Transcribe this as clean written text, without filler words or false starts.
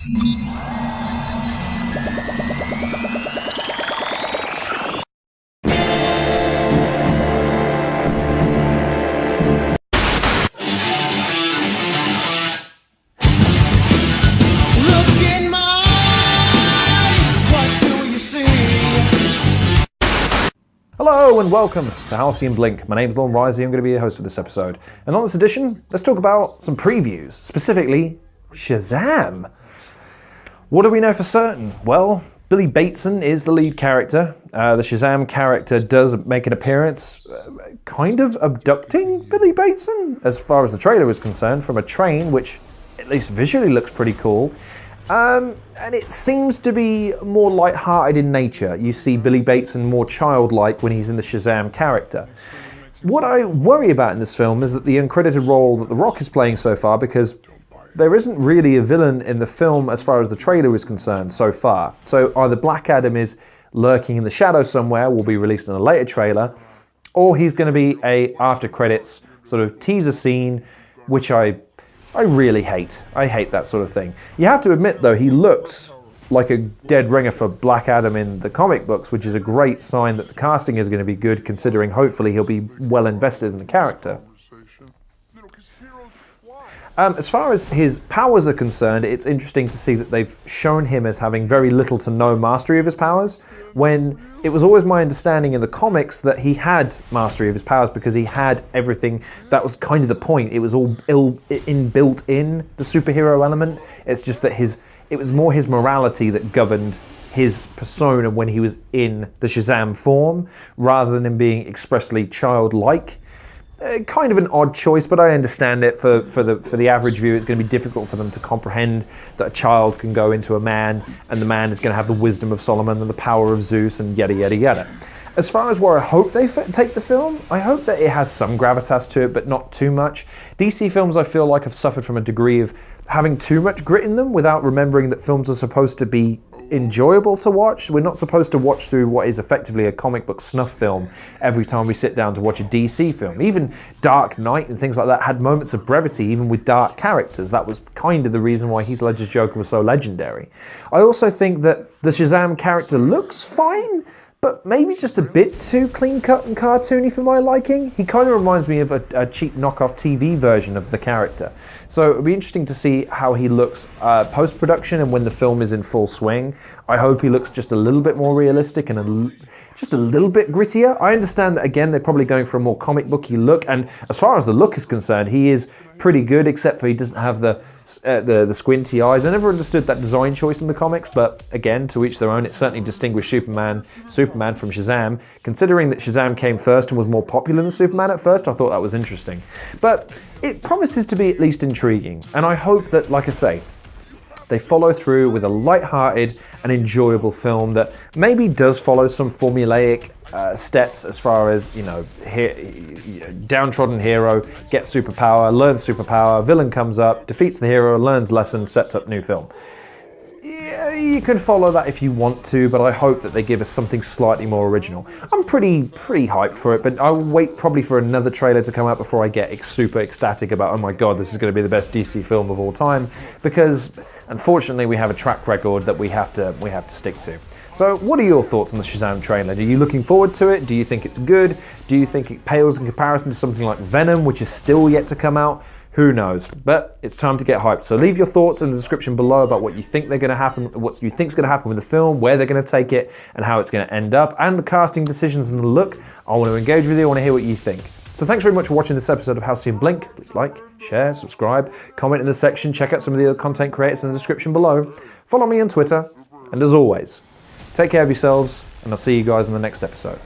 Hello and welcome to Halcyon Blink. My name's Lorne Risey, I'm going to be your host for this episode. And on this edition, let's talk about some previews, specifically Shazam. What do we know for certain? Well, Billy Batson is the lead character. The Shazam character does make an appearance, kind of abducting Billy Batson, as far as the trailer is concerned, from a train, which at least visually looks pretty cool. And it seems to be more light-hearted in nature. You see Billy Batson more childlike when he's in the Shazam character. What I worry about in this film is that the uncredited role that The Rock is playing so far, because there isn't really a villain in the film as far as the trailer is concerned so far. So either Black Adam is lurking in the shadows somewhere, will be released in a later trailer, or he's going to be a after-credits sort of teaser scene, which I really hate. I hate that sort of thing. You have to admit, though, he looks like a dead ringer for Black Adam in the comic books, which is a great sign that the casting is going to be good, considering hopefully he'll be well invested in the character. As far as his powers are concerned, it's interesting to see that they've shown him as having very little to no mastery of his powers, when it was always my understanding in the comics that he had mastery of his powers because he had everything. That was kind of the point. It was all built in the superhero element. It's just that it was more his morality that governed his persona when he was in the Shazam form, rather than him being expressly childlike. Kind of an odd choice, but I understand it. For the average viewer, it's going to be difficult for them to comprehend that a child can go into a man, and the man is going to have the wisdom of Solomon and the power of Zeus, and yada yada yada. As far as where I hope they take the film, I hope that it has some gravitas to it, but not too much. DC films, I feel like, have suffered from a degree of having too much grit in them without remembering that films are supposed to be enjoyable to watch. We're not supposed to watch through what is effectively a comic book snuff film every time we sit down to watch a DC film. Even Dark Knight and things like that had moments of brevity, even with dark characters. That was kind of the reason why Heath Ledger's Joker was so legendary. I also think that the Shazam character looks fine, but maybe just a bit too clean-cut and cartoony for my liking. He kind of reminds me of a cheap knockoff TV version of the character. So it'll be interesting to see how he looks post-production and when the film is in full swing. I hope he looks just a little bit more realistic and just a little bit grittier. I understand that, again, they're probably going for a more comic booky look, and as far as the look is concerned, he is pretty good, except for he doesn't have the squinty eyes. I never understood that design choice in the comics, but again, to each their own. It certainly distinguished Superman from Shazam. Considering that Shazam came first and was more popular than Superman at first, I thought that was interesting. But it promises to be at least intriguing, and I hope that, like I say, they follow through with a light-hearted and enjoyable film that maybe does follow some formulaic steps as far as, downtrodden hero gets superpower, learns superpower, villain comes up, defeats the hero, learns lesson, sets up new film. Yeah, you can follow that if you want to, but I hope that they give us something slightly more original. I'm pretty hyped for it, but I'll wait probably for another trailer to come out before I get super ecstatic about, oh my god, this is going to be the best DC film of all time, because unfortunately we have a track record that we have to stick to. So what are your thoughts on the Shazam trailer? Are you looking forward to it? Do you think it's good? Do you think it pales in comparison to something like Venom, which is still yet to come out? Who knows? But it's time to get hyped. So leave your thoughts in the description below about what you think they're going to happen, what you think is going to happen with the film, where they're going to take it, and how it's going to end up, and the casting decisions and the look. I want to engage with you. I want to hear what you think. So thanks very much for watching this episode of Halcyon Blink. Please like, share, subscribe, comment in the section, check out some of the other content creators in the description below. Follow me on Twitter, and as always, take care of yourselves, and I'll see you guys in the next episode.